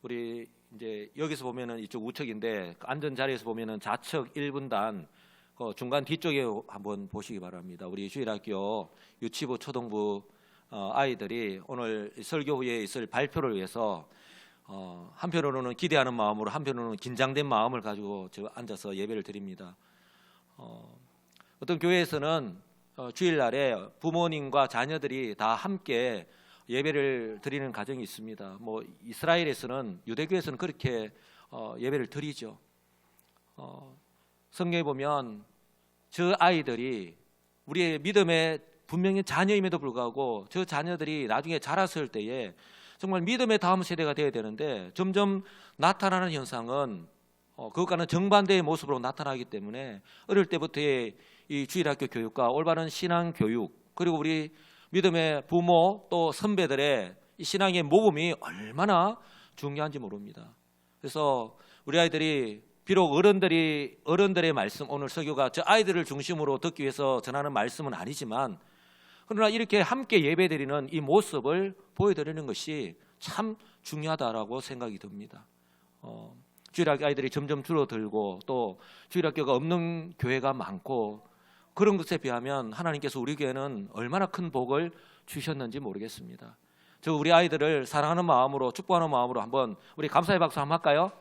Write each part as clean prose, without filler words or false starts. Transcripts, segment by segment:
우리 이제 여기서 보면은 이쪽 우측인데 앉은 자리에서 보면은 좌측 1분단 그 중간 뒤쪽에 한번 보시기 바랍니다. 우리 주일학교 유치부 초등부 아이들이 오늘 설교 후에 있을 발표를 위해서 한편으로는 기대하는 마음으로 한편으로는 긴장된 마음을 가지고 저 앉아서 예배를 드립니다. 어떤 교회에서는 주일날에 부모님과 자녀들이 다 함께 예배를 드리는 가정이 있습니다. 뭐 이스라엘에서는 유대교에서는 그렇게 예배를 드리죠. 성경에 보면 저 아이들이 우리의 믿음의 분명히 자녀임에도 불구하고 저 자녀들이 나중에 자랐을 때에 정말 믿음의 다음 세대가 되어야 되는데 점점 나타나는 현상은 그것과는 정반대의 모습으로 나타나기 때문에 어릴 때부터의 이 주일학교 교육과 올바른 신앙 교육 그리고 우리 믿음의 부모 또 선배들의 이 신앙의 모범이 얼마나 중요한지 모릅니다. 그래서 우리 아이들이 비록 어른들의 말씀 오늘 설교가 저 아이들을 중심으로 듣기 위해서 전하는 말씀은 아니지만 그러나 이렇게 함께 예배드리는 이 모습을 보여드리는 것이 참 중요하다라고 생각이 듭니다. 주일학교 아이들이 점점 줄어들고 또 주일학교가 없는 교회가 많고 그런 것에 비하면 하나님께서 우리 교회는 얼마나 큰 복을 주셨는지 모르겠습니다. 저 우리 아이들을 사랑하는 마음으로 축복하는 마음으로 한번 우리 감사의 박수 한번 할까요?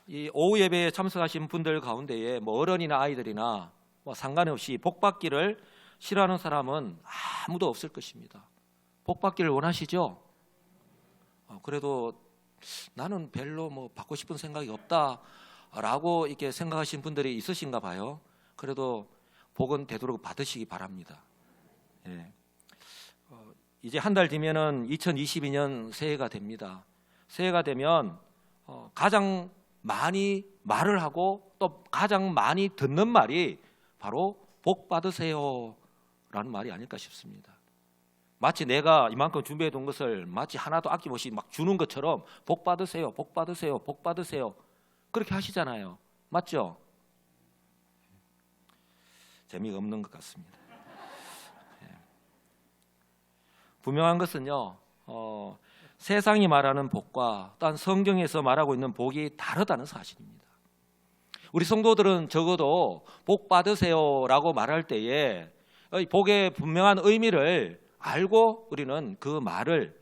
이 오후 예배에 참석하신 분들 가운데에 뭐 어른이나 아이들이나 뭐 상관없이 복 받기를 싫어하는 사람은 아무도 없을 것입니다. 복 받기를 원하시죠? 그래도 나는 별로 뭐 받고 싶은 생각이 없다라고 이렇게 생각하시는 분들이 있으신가 봐요. 그래도 복은 되도록 받으시기 바랍니다. 예. 이제 한 달 뒤면은 2022년 새해가 됩니다. 새해가 되면 가장 많이 말을 하고 또 가장 많이 듣는 말이 바로 복 받으세요 라는 말이 아닐까 싶습니다. 마치 내가 이만큼 준비해 둔 것을 마치 하나도 아낌없이 막 주는 것처럼 복 받으세요, 복 받으세요, 복 받으세요 그렇게 하시잖아요. 맞죠? 재미가 없는 것 같습니다. 분명한 것은요 세상이 말하는 복과 또한 성경에서 말하고 있는 복이 다르다는 사실입니다. 우리 성도들은 적어도 복 받으세요라고 말할 때에 복의 분명한 의미를 알고 우리는 그 말을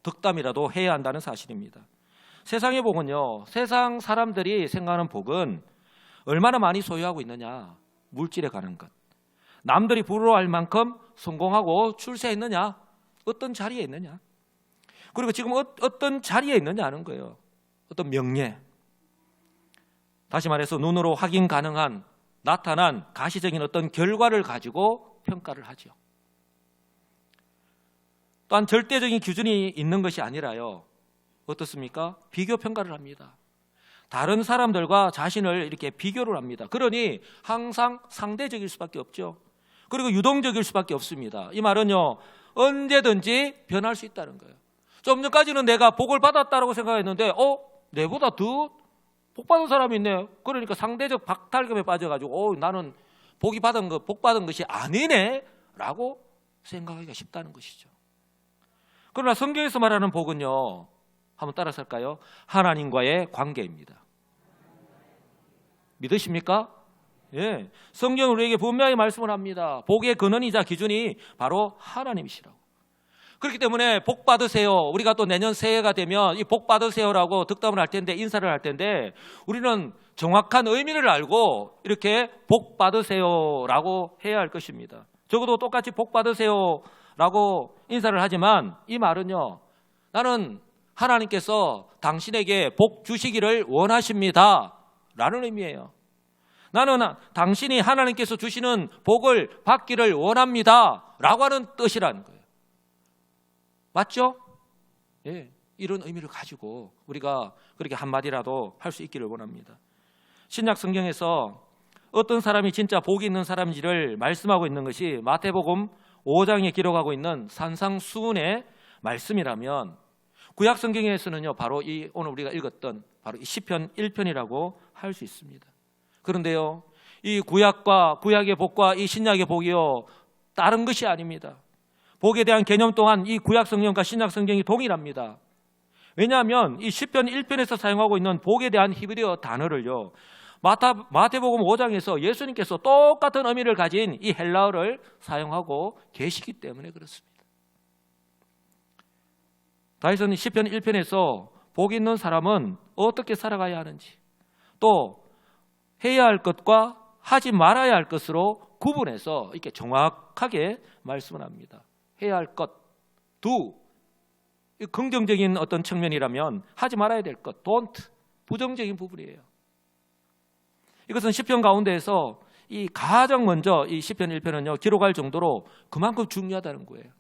덕담이라도 해야 한다는 사실입니다. 세상의 복은요 세상 사람들이 생각하는 복은 얼마나 많이 소유하고 있느냐, 물질에 가는 것, 남들이 부러워할 만큼 성공하고 출세했느냐, 어떤 자리에 있느냐, 그리고 지금 어떤 자리에 있느냐는 거예요. 어떤 명예, 다시 말해서 눈으로 확인 가능한 나타난 가시적인 어떤 결과를 가지고 평가를 하죠. 또한 절대적인 기준이 있는 것이 아니라요 어떻습니까? 비교 평가를 합니다. 다른 사람들과 자신을 이렇게 비교를 합니다. 그러니 항상 상대적일 수밖에 없죠. 그리고 유동적일 수밖에 없습니다. 이 말은요 언제든지 변할 수 있다는 거예요. 좀 전까지는 내가 복을 받았다고 생각했는데 내보다 더 복 받은 사람이 있네. 그러니까 상대적 박탈감에 빠져가지고 나는 복 받은 것이 아니네 라고 생각하기가 쉽다는 것이죠. 그러나 성경에서 말하는 복은요 한번 따라서 할까요? 하나님과의 관계입니다. 믿으십니까? 예, 성경은 우리에게 분명히 말씀을 합니다. 복의 근원이자 기준이 바로 하나님이시라고. 그렇기 때문에 복 받으세요. 우리가 또 내년 새해가 되면 이 복 받으세요라고 덕담을 할 텐데 인사를 할 텐데 우리는 정확한 의미를 알고 이렇게 복 받으세요라고 해야 할 것입니다. 적어도 똑같이 복 받으세요라고 인사를 하지만 이 말은요 나는 하나님께서 당신에게 복 주시기를 원하십니다 라는 의미예요. 나는 당신이 하나님께서 주시는 복을 받기를 원합니다 라고 하는 뜻이라는 거예요. 맞죠? 예, 이런 의미를 가지고 우리가 그렇게 한마디라도 할 수 있기를 원합니다. 신약 성경에서 어떤 사람이 진짜 복이 있는 사람인지를 말씀하고 있는 것이 마태복음 5장에 기록하고 있는 산상수훈의 말씀이라면 구약 성경에서는요 바로 이 오늘 우리가 읽었던 바로 이 시편 1편이라고 할 수 있습니다. 그런데요 이 구약의 복과 이 신약의 복이요 다른 것이 아닙니다. 복에 대한 개념 또한 이 구약 성경과 신약 성경이 동일합니다. 왜냐하면 이 시편 1편에서 사용하고 있는 복에 대한 히브리어 단어를요, 마태복음 5장에서 예수님께서 똑같은 의미를 가진 이 헬라어를 사용하고 계시기 때문에 그렇습니다. 다윗은 시편 1편에서 복 있는 사람은 어떻게 살아가야 하는지, 또 해야 할 것과 하지 말아야 할 것으로 구분해서 이렇게 정확하게 말씀을 합니다. 해야 할 것, do, 긍정적인 어떤 측면이라면 하지 말아야 될 것, don't, 부정적인 부분이에요. 이것은 시편 가운데에서 이 가장 먼저 이 시편 1편은요 기록할 정도로 그만큼 중요하다는 거예요.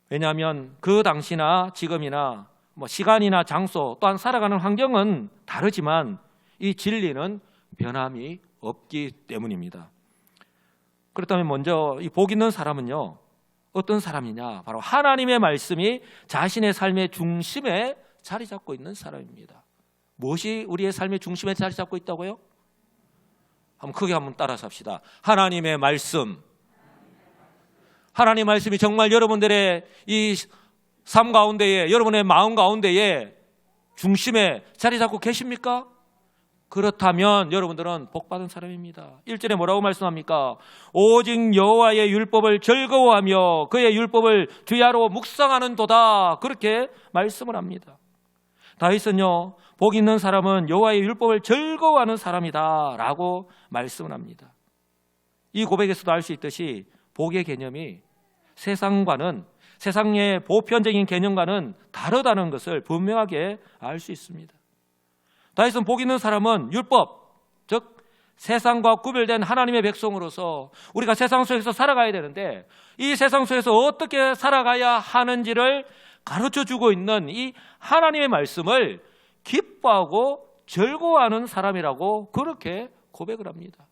왜냐하면 그 당시나 지금이나 시간이나 장소 또한 살아가는 환경은 다르지만 이 진리는 변함이 없기 때문입니다. 그렇다면 먼저 이 복 있는 사람은요 어떤 사람이냐? 바로 하나님의 말씀이 자신의 삶의 중심에 자리 잡고 있는 사람입니다. 무엇이 우리의 삶의 중심에 자리 잡고 있다고요? 한번 크게 한번 따라서 합시다. 하나님의 말씀. 하나님의 말씀이 정말 여러분들의 이 삶 가운데에, 여러분의 마음 가운데에 중심에 자리 잡고 계십니까? 그렇다면 여러분들은 복받은 사람입니다. 1절에 뭐라고 말씀합니까? 오직 여호와의 율법을 즐거워하며 그의 율법을 주야로 묵상하는 도다. 그렇게 말씀을 합니다. 다윗은요 복 있는 사람은 여호와의 율법을 즐거워하는 사람이다 라고 말씀을 합니다. 이 고백에서도 알 수 있듯이 복의 개념이 세상의 보편적인 개념과는 다르다는 것을 분명하게 알 수 있습니다. 다윗은 복 있는 사람은 율법, 즉 세상과 구별된 하나님의 백성으로서 우리가 세상 속에서 살아가야 되는데 이 세상 속에서 어떻게 살아가야 하는지를 가르쳐주고 있는 이 하나님의 말씀을 기뻐하고 즐거워하는 사람이라고 그렇게 고백을 합니다.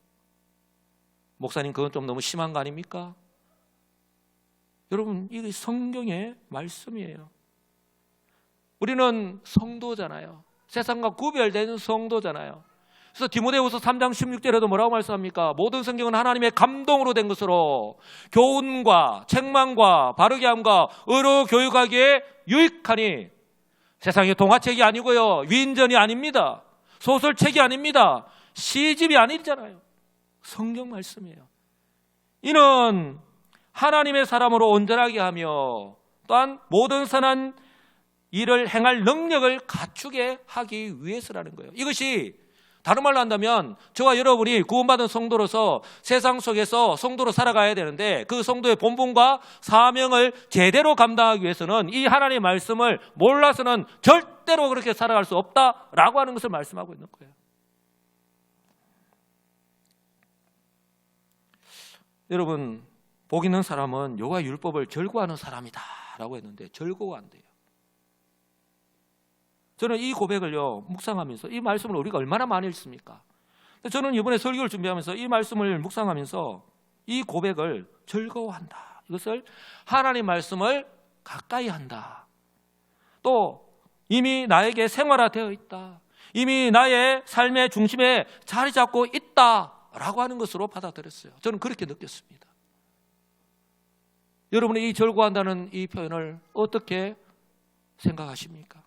목사님 그건 좀 너무 심한 거 아닙니까? 여러분 이게 성경의 말씀이에요. 우리는 성도잖아요. 세상과 구별된 성도잖아요. 그래서 디모데후서 3장 16절에도 뭐라고 말씀합니까? 모든 성경은 하나님의 감동으로 된 것으로 교훈과 책망과 바르게 함과 의로 교육하기에 유익하니 세상의 동화책이 아니고요. 위인전이 아닙니다. 소설책이 아닙니다. 시집이 아니잖아요. 성경 말씀이에요. 이는 하나님의 사람으로 온전하게 하며 또한 모든 선한 일을 행할 능력을 갖추게 하기 위해서라는 거예요. 이것이 다른 말로 한다면 저와 여러분이 구원받은 성도로서 세상 속에서 성도로 살아가야 되는데 그 성도의 본분과 사명을 제대로 감당하기 위해서는 이 하나님의 말씀을 몰라서는 절대로 그렇게 살아갈 수 없다라고 하는 것을 말씀하고 있는 거예요. 여러분 복 있는 사람은 여호와의 율법을 즐거워하는 사람이다 라고 했는데 즐거워한대요. 저는 이 고백을요 묵상하면서 이 말씀을 우리가 얼마나 많이 읽습니까? 저는 이번에 설교를 준비하면서 이 말씀을 묵상하면서 이 고백을 즐거워한다, 이것을 하나님 말씀을 가까이 한다, 또 이미 나에게 생활화되어 있다, 이미 나의 삶의 중심에 자리 잡고 있다라고 하는 것으로 받아들였어요. 저는 그렇게 느꼈습니다. 여러분이 이 즐거워한다는 이 표현을 어떻게 생각하십니까?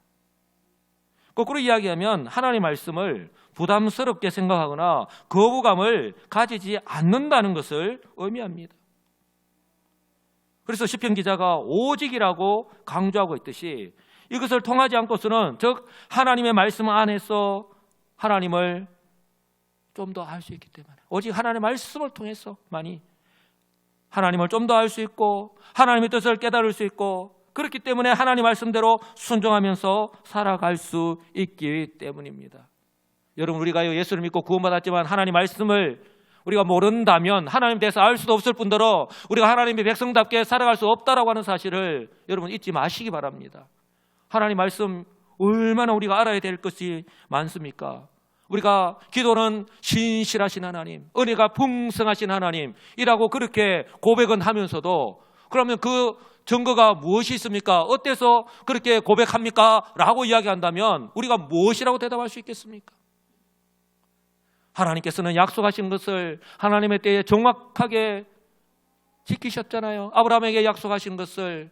거꾸로 이야기하면 하나님의 말씀을 부담스럽게 생각하거나 거부감을 가지지 않는다는 것을 의미합니다. 그래서 시편 기자가 오직이라고 강조하고 있듯이 이것을 통하지 않고서는 즉 하나님의 말씀 안에서 하나님을 좀 더 알 수 있기 때문에 오직 하나님의 말씀을 통해서만이 하나님을 좀 더 알 수 있고 하나님의 뜻을 깨달을 수 있고 그렇기 때문에 하나님 말씀대로 순종하면서 살아갈 수 있기 때문입니다. 여러분 우리가 예수를 믿고 구원받았지만 하나님 말씀을 우리가 모른다면 하나님에 대해서 알 수도 없을 뿐더러 우리가 하나님의 백성답게 살아갈 수 없다라고 하는 사실을 여러분 잊지 마시기 바랍니다. 하나님 말씀 얼마나 우리가 알아야 될 것이 많습니까? 우리가 기도는 신실하신 하나님, 은혜가 풍성하신 하나님이라고 그렇게 고백은 하면서도 그러면 그 증거가 무엇이 있습니까? 어때서 그렇게 고백합니까? 라고 이야기한다면 우리가 무엇이라고 대답할 수 있겠습니까? 하나님께서는 약속하신 것을 하나님의 때에 정확하게 지키셨잖아요. 아브라함에게 약속하신 것을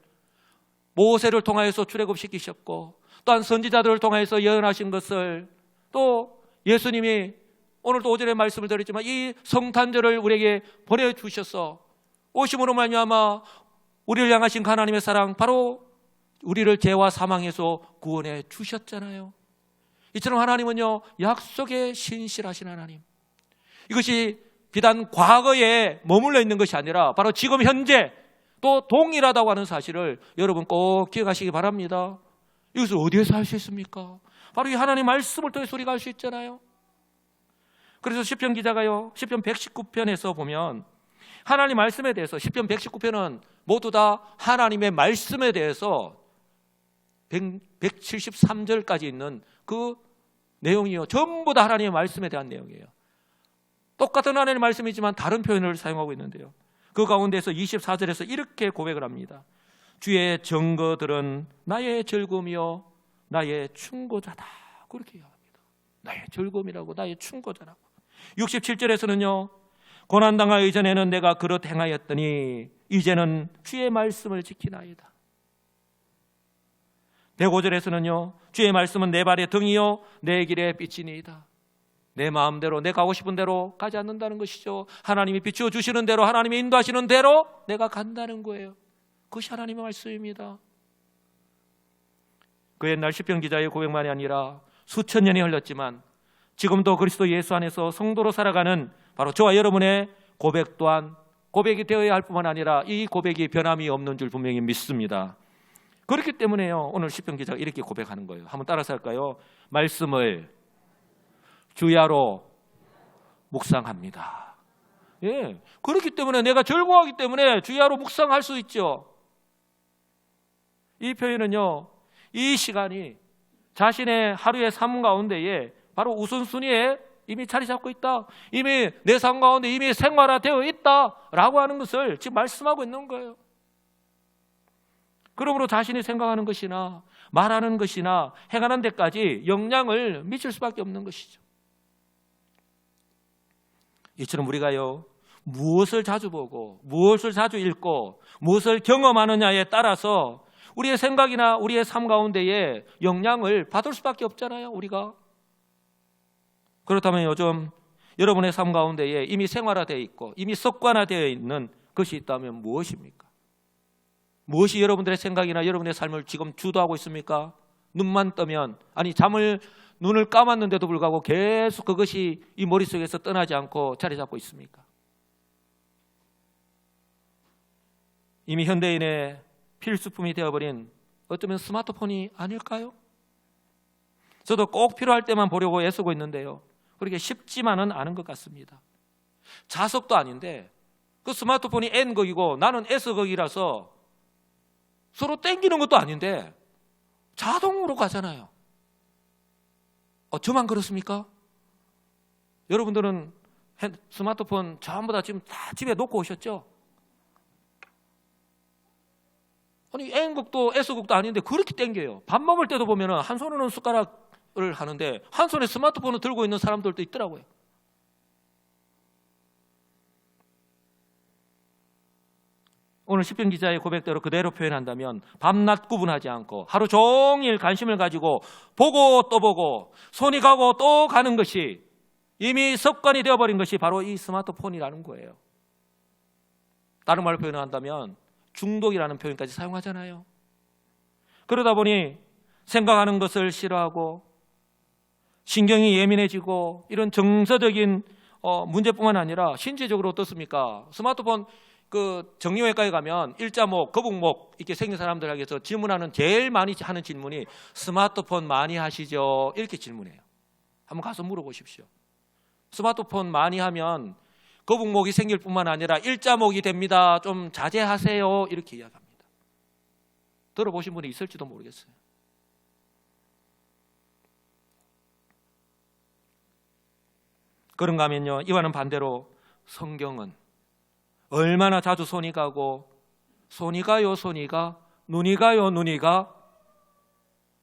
모세를 통하여서 출애굽시키셨고, 또한 선지자들을 통하여서 예언하신 것을, 또 예수님이 오늘도 오전에 말씀을 드렸지만 이 성탄절을 우리에게 보내주셔서 오심으로 말미암아 우리를 향하신 하나님의 사랑, 바로 우리를 죄와 사망에서 구원해 주셨잖아요. 이처럼 하나님은요, 약속에 신실하신 하나님. 이것이 비단 과거에 머물러 있는 것이 아니라 바로 지금 현재 또 동일하다고 하는 사실을 여러분 꼭 기억하시기 바랍니다. 이것을 어디에서 할 수 있습니까? 바로 이 하나님 말씀을 통해서 우리가 할 수 있잖아요. 그래서 시편 기자가요, 시편 119편에서 보면 하나님 말씀에 대해서, 시편 119편은 모두 다 하나님의 말씀에 대해서 173절까지 있는 그 내용이요, 전부 다 하나님의 말씀에 대한 내용이에요. 똑같은 하나님의 말씀이지만 다른 표현을 사용하고 있는데요, 그 가운데서 24절에서 이렇게 고백을 합니다. 주의 증거들은 나의 즐거움이요 나의 충고자다. 그렇게 이야기합니다. 나의 즐거움이라고, 나의 충고자라고. 67절에서는요, 고난당하기 이전에는 내가 그릇 행하였더니 이제는 주의 말씀을 지키나이다. 105절에서는요, 주의 말씀은 내 발의 등이요 내 길의 빛이니이다. 내 마음대로, 내 가고 싶은 대로 가지 않는다는 것이죠. 하나님이 비추어 주시는 대로, 하나님이 인도하시는 대로 내가 간다는 거예요. 그것이 하나님의 말씀입니다. 그 옛날 시편 기자의 고백만이 아니라 수천 년이 흘렀지만 지금도 그리스도 예수 안에서 성도로 살아가는 바로 저와 여러분의 고백 또한 고백이 되어야 할 뿐만 아니라 이 고백이 변함이 없는 줄 분명히 믿습니다. 그렇기 때문에요, 오늘 시편 기자가 이렇게 고백하는 거예요. 한번 따라서 할까요? 말씀을 주야로 묵상합니다. 예, 그렇기 때문에 내가 즐거워하기 때문에 주야로 묵상할 수 있죠. 이 표현은요, 이 시간이 자신의 하루의 삶 가운데에 바로 우선순위에 이미 자리 잡고 있다, 이미 내 삶 가운데 이미 생활화되어 있다라고 하는 것을 지금 말씀하고 있는 거예요. 그러므로 자신이 생각하는 것이나 말하는 것이나 행하는 데까지 영향을 미칠 수밖에 없는 것이죠. 이처럼 우리가요, 무엇을 자주 보고 무엇을 자주 읽고 무엇을 경험하느냐에 따라서 우리의 생각이나 우리의 삶 가운데에 영향을 받을 수밖에 없잖아요, 우리가. 그렇다면 요즘 여러분의 삶 가운데에 이미 생활화되어 있고 이미 습관화되어 있는 것이 있다면 무엇입니까? 무엇이 여러분들의 생각이나 여러분의 삶을 지금 주도하고 있습니까? 눈만 뜨면, 아니 눈을 감았는데도 불구하고 계속 그것이 이 머릿속에서 떠나지 않고 자리 잡고 있습니까? 이미 현대인의 필수품이 되어버린 어쩌면 스마트폰이 아닐까요? 저도 꼭 필요할 때만 보려고 애쓰고 있는데요, 그렇게 쉽지만은 않은 것 같습니다. 자석도 아닌데 그 스마트폰이 N극이고 나는 S극이라서 서로 땡기는 것도 아닌데 자동으로 가잖아요. 저만 그렇습니까? 여러분들은 스마트폰 전부 다 지금 다 집에 놓고 오셨죠? 아니 N극도 S극도 아닌데 그렇게 땡겨요. 밥 먹을 때도 보면 한 손으로는 숟가락을 하는데 한 손에 스마트폰을 들고 있는 사람들도 있더라고요. 오늘 시편 기자의 고백대로 그대로 표현한다면 밤낮 구분하지 않고 하루 종일 관심을 가지고 보고 또 보고 손이 가고 또 가는 것이 이미 습관이 되어버린 것이 바로 이 스마트폰이라는 거예요. 다른 말로 표현한다면 중독이라는 표현까지 사용하잖아요. 그러다 보니 생각하는 것을 싫어하고 신경이 예민해지고 이런 정서적인 문제뿐만 아니라 신체적으로 어떻습니까? 스마트폰 그 정형외과에 가면 일자목, 거북목 이렇게 생긴 사람들에게서 질문하는 제일 많이 하는 질문이 스마트폰 많이 하시죠? 이렇게 질문해요. 한번 가서 물어보십시오. 스마트폰 많이 하면 거북목이 생길 뿐만 아니라 일자목이 됩니다. 좀 자제하세요. 이렇게 이야기합니다. 들어보신 분이 있을지도 모르겠어요. 그런가 하면요, 이와는 반대로 성경은 얼마나 자주 손이 가고 손이 가요 손이 가, 눈이 가요 눈이 가.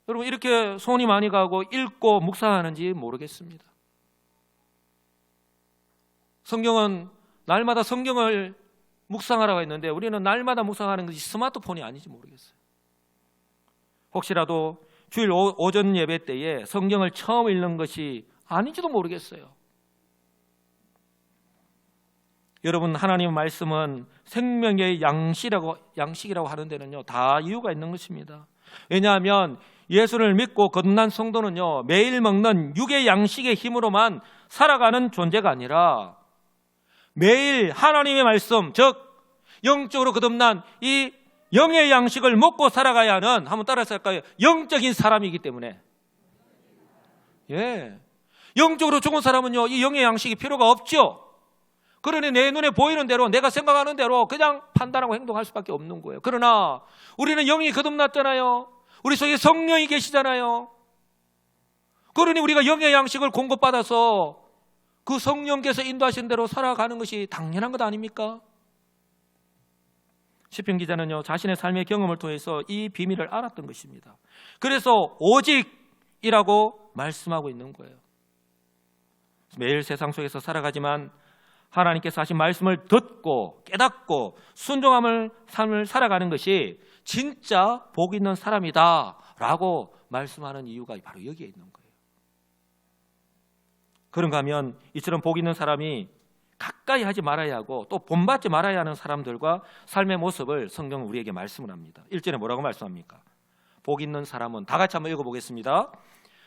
여러분 이렇게 손이 많이 가고 읽고 묵상하는지 모르겠습니다. 성경은 날마다 성경을 묵상하라고 했는데 우리는 날마다 묵상하는 것이 스마트폰이 아닌지 모르겠어요. 혹시라도 주일 오전 예배 때에 성경을 처음 읽는 것이 아닌지도 모르겠어요. 여러분, 하나님의 말씀은 생명의 양식이라고 하는 데는요, 다 이유가 있는 것입니다. 왜냐하면 예수를 믿고 거듭난 성도는요, 매일 먹는 육의 양식의 힘으로만 살아가는 존재가 아니라 매일 하나님의 말씀, 즉 영적으로 거듭난 이 영의 양식을 먹고 살아가야 하는, 한번 따라서 할까요? 영적인 사람이기 때문에. 예, 영적으로 죽은 사람은요, 이 영의 양식이 필요가 없죠. 그러니 내 눈에 보이는 대로, 내가 생각하는 대로 그냥 판단하고 행동할 수밖에 없는 거예요. 그러나 우리는 영이 거듭났잖아요. 우리 속에 성령이 계시잖아요. 그러니 우리가 영의 양식을 공급받아서 그 성령께서 인도하신 대로 살아가는 것이 당연한 것 아닙니까? 시편 기자는요, 자신의 삶의 경험을 통해서 이 비밀을 알았던 것입니다. 그래서 오직이라고 말씀하고 있는 거예요. 매일 세상 속에서 살아가지만 하나님께서 하신 말씀을 듣고 깨닫고 순종함을 삶을 살아가는 것이 진짜 복 있는 사람이다 라고 말씀하는 이유가 바로 여기에 있는 거예요. 그런가 하면 이처럼 복 있는 사람이 가까이 하지 말아야 하고 또 본받지 말아야 하는 사람들과 삶의 모습을 성경은 우리에게 말씀을 합니다. 1절에 뭐라고 말씀합니까? 복 있는 사람은, 다 같이 한번 읽어보겠습니다.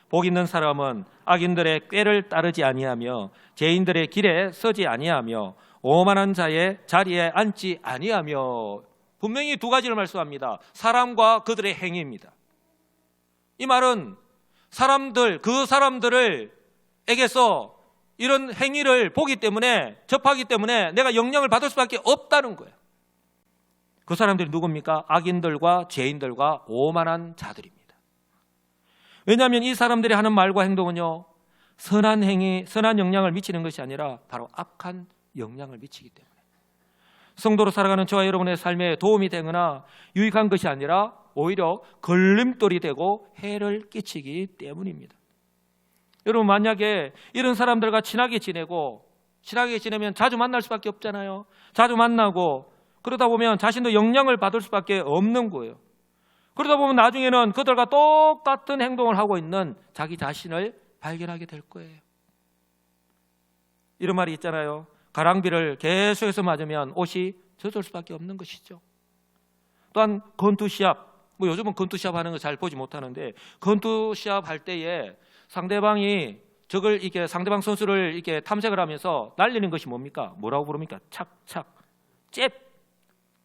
복 있는 사람은 악인들의 꾀를 따르지 아니하며 죄인들의 길에 서지 아니하며 오만한 자의 자리에 앉지 아니하며. 분명히 두 가지를 말씀합니다. 사람과 그들의 행위입니다. 이 말은 그 사람들에게서 이런 행위를 보기 때문에, 접하기 때문에 내가 영향을 받을 수밖에 없다는 거예요. 그 사람들이 누굽니까? 악인들과 죄인들과 오만한 자들입니다. 왜냐하면 이 사람들이 하는 말과 행동은요, 선한 행위, 선한 영향을 미치는 것이 아니라 바로 악한 영향을 미치기 때문에 성도로 살아가는 저와 여러분의 삶에 도움이 되거나 유익한 것이 아니라 오히려 걸림돌이 되고 해를 끼치기 때문입니다. 여러분, 만약에 이런 사람들과 친하게 지내면 자주 만날 수밖에 없잖아요. 자주 만나고 그러다 보면 자신도 영향을 받을 수밖에 없는 거예요. 그러다 보면 나중에는 그들과 똑같은 행동을 하고 있는 자기 자신을 발견하게 될 거예요. 이런 말이 있잖아요. 가랑비를 계속해서 맞으면 옷이 젖을 수밖에 없는 것이죠. 또한 권투시합, 요즘은 권투시합 하는 거 잘 보지 못하는데, 권투시합 할 때에 상대방이 상대방 선수를 이렇게 탐색을 하면서 날리는 것이 뭡니까? 뭐라고 부릅니까? 착착,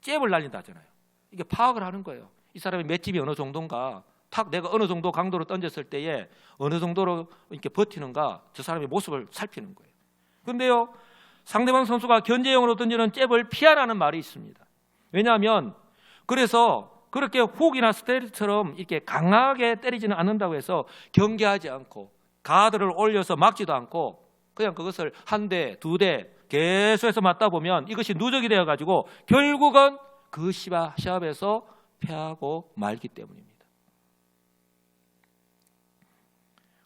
잽을 날린다 하잖아요. 이게 파악을 하는 거예요. 이 사람의 맷집이 어느 정도인가, 내가 어느 정도 강도로 던졌을 때에 어느 정도로 이렇게 버티는가, 저 사람의 모습을 살피는 거예요. 그런데요, 상대방 선수가 견제형으로 던지는 잽을 피하라는 말이 있습니다. 왜냐하면 그래서 그렇게 훅이나 스테리처럼 이렇게 강하게 때리지는 않는다고 해서 경계하지 않고 가드를 올려서 막지도 않고 그냥 그것을 한 대, 두 대 계속해서 맞다 보면 이것이 누적이 되어가지고 결국은 그 시합에서 패하고 말기 때문입니다.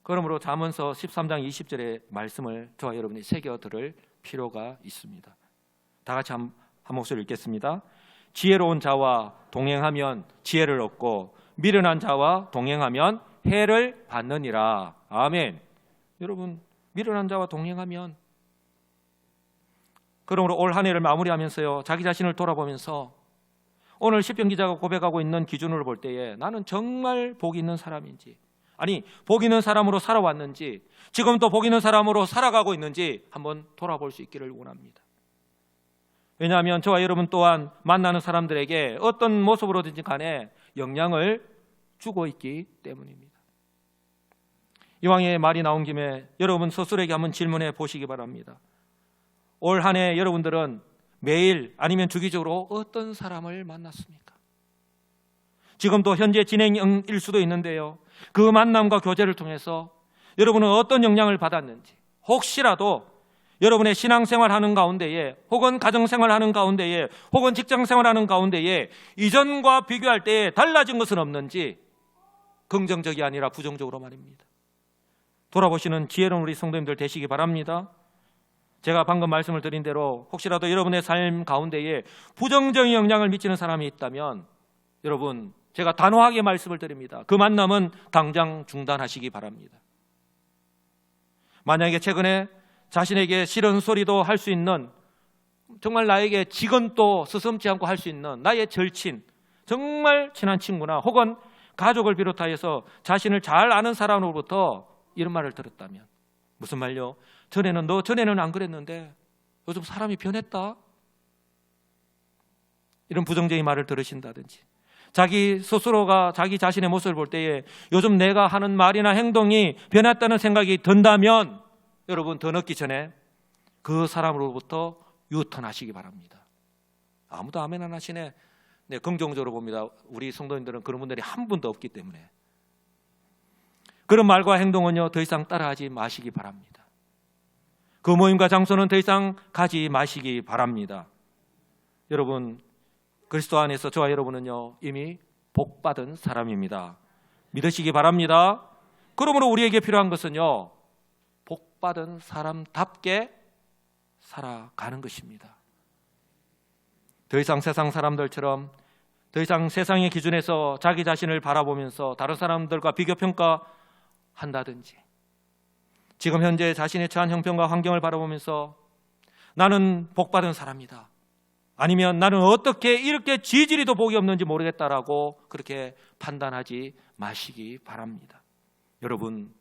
그러므로 잠언서 13장 20절의 말씀을 저와 여러분이 새겨 들을 필요가 있습니다. 다 같이 한 목소리 읽겠습니다. 지혜로운 자와 동행하면 지혜를 얻고 미련한 자와 동행하면 해를 받느니라. 아멘. 여러분, 미련한 자와 동행하면, 그러므로 올 한 해를 마무리하면서요, 자기 자신을 돌아보면서 오늘 시편 기자가 고백하고 있는 기준으로 볼 때에 나는 정말 복 있는 사람인지, 아니 복 있는 사람으로 살아왔는지, 지금도 복 있는 사람으로 살아가고 있는지 한번 돌아볼 수 있기를 원합니다. 왜냐하면 저와 여러분 또한 만나는 사람들에게 어떤 모습으로든지 간에 영향을 주고 있기 때문입니다. 이왕에 말이 나온 김에 여러분 스스로에게 한번 질문해 보시기 바랍니다. 올 한 해 여러분들은 매일 아니면 주기적으로 어떤 사람을 만났습니까? 지금도 현재 진행일 수도 있는데요, 그 만남과 교제를 통해서 여러분은 어떤 영향을 받았는지, 혹시라도 여러분의 신앙생활하는 가운데에, 혹은 가정생활하는 가운데에, 혹은 직장생활하는 가운데에 이전과 비교할 때에 달라진 것은 없는지, 긍정적이 아니라 부정적으로 말입니다. 돌아보시는 지혜로운 우리 성도님들 되시기 바랍니다. 제가 방금 말씀을 드린 대로 혹시라도 여러분의 삶 가운데에 부정적인 영향을 미치는 사람이 있다면 여러분, 제가 단호하게 말씀을 드립니다. 그 만남은 당장 중단하시기 바랍니다. 만약에 최근에 자신에게 싫은 소리도 할 수 있는, 정말 나에게 직언도 서슴지 않고 할 수 있는 나의 절친, 정말 친한 친구나 혹은 가족을 비롯하여서 자신을 잘 아는 사람으로부터 이런 말을 들었다면, 무슨 말요? 전에는 안 그랬는데 요즘 사람이 변했다, 이런 부정적인 말을 들으신다든지, 자기 스스로가 자기 자신의 모습을 볼 때에 요즘 내가 하는 말이나 행동이 변했다는 생각이 든다면 여러분, 더 늦기 전에 그 사람으로부터 유턴하시기 바랍니다. 아무도 아멘 안 하시네. 네, 긍정적으로 봅니다. 우리 성도님들은 그런 분들이 한 분도 없기 때문에. 그런 말과 행동은요, 더 이상 따라하지 마시기 바랍니다. 그 모임과 장소는 더 이상 가지 마시기 바랍니다. 여러분, 그리스도 안에서 저와 여러분은요, 이미 복받은 사람입니다. 믿으시기 바랍니다. 그러므로 우리에게 필요한 것은요, 복받은 사람답게 살아가는 것입니다. 더 이상 세상 사람들처럼, 더 이상 세상의 기준에서 자기 자신을 바라보면서 다른 사람들과 비교 평가한다든지, 지금 현재 자신의 처한 형편과 환경을 바라보면서 나는 복받은 사람이다, 아니면 나는 어떻게 이렇게 지지리도 복이 없는지 모르겠다라고 그렇게 판단하지 마시기 바랍니다. 여러분,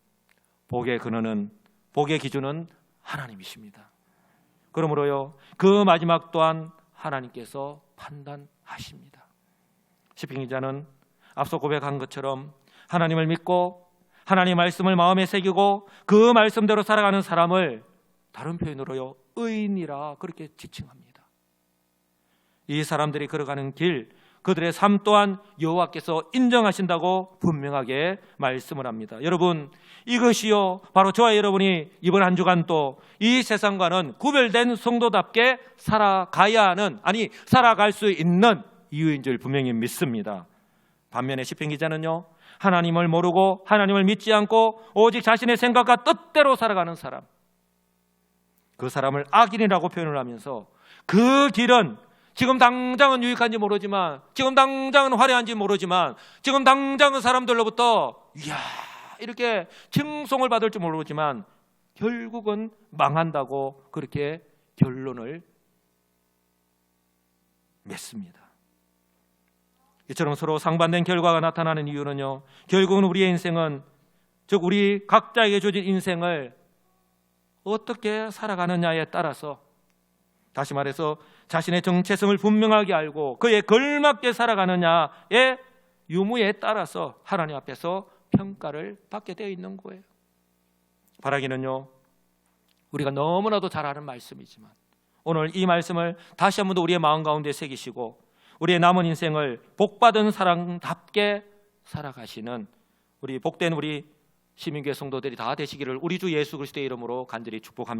복의 근원은, 복의 기준은 하나님이십니다. 그러므로요, 그 마지막 또한 하나님께서 판단하십니다. 시편 기자는 앞서 고백한 것처럼 하나님을 믿고 하나님의 말씀을 마음에 새기고 그 말씀대로 살아가는 사람을 다른 표현으로요, 의인이라 그렇게 지칭합니다. 이 사람들이 걸어가는 길, 그들의 삶 또한 여호와께서 인정하신다고 분명하게 말씀을 합니다. 여러분, 이것이요 바로 저와 여러분이 이번 한 주간 또 이 세상과는 구별된 성도답게 살아가야 하는, 아니 살아갈 수 있는 이유인 줄 분명히 믿습니다. 반면에 시편 기자는요, 하나님을 모르고 하나님을 믿지 않고 오직 자신의 생각과 뜻대로 살아가는 사람, 그 사람을 악인이라고 표현을 하면서 그 길은 지금 당장은 유익한지 모르지만, 지금 당장은 화려한지 모르지만, 지금 당장은 사람들로부터 이야 이렇게 칭송을 받을 줄 모르지만 결국은 망한다고 그렇게 결론을 맺습니다. 이처럼 서로 상반된 결과가 나타나는 이유는요, 결국은 우리의 인생은, 즉 우리 각자에게 주어진 인생을 어떻게 살아가느냐에 따라서, 다시 말해서 자신의 정체성을 분명하게 알고 그에 걸맞게 살아가느냐의 유무에 따라서 하나님 앞에서 평가를 받게 되어 있는 거예요. 바라기는요, 우리가 너무나도 잘 아는 말씀이지만 오늘 이 말씀을 다시 한 번 더 우리의 마음 가운데 새기시고 우리의 남은 인생을 복받은 사람답게 살아가시는 우리 복된 우리 시민교회 성도들이 다 되시기를 우리 주 예수 그리스도의 이름으로 간절히 축복합니다.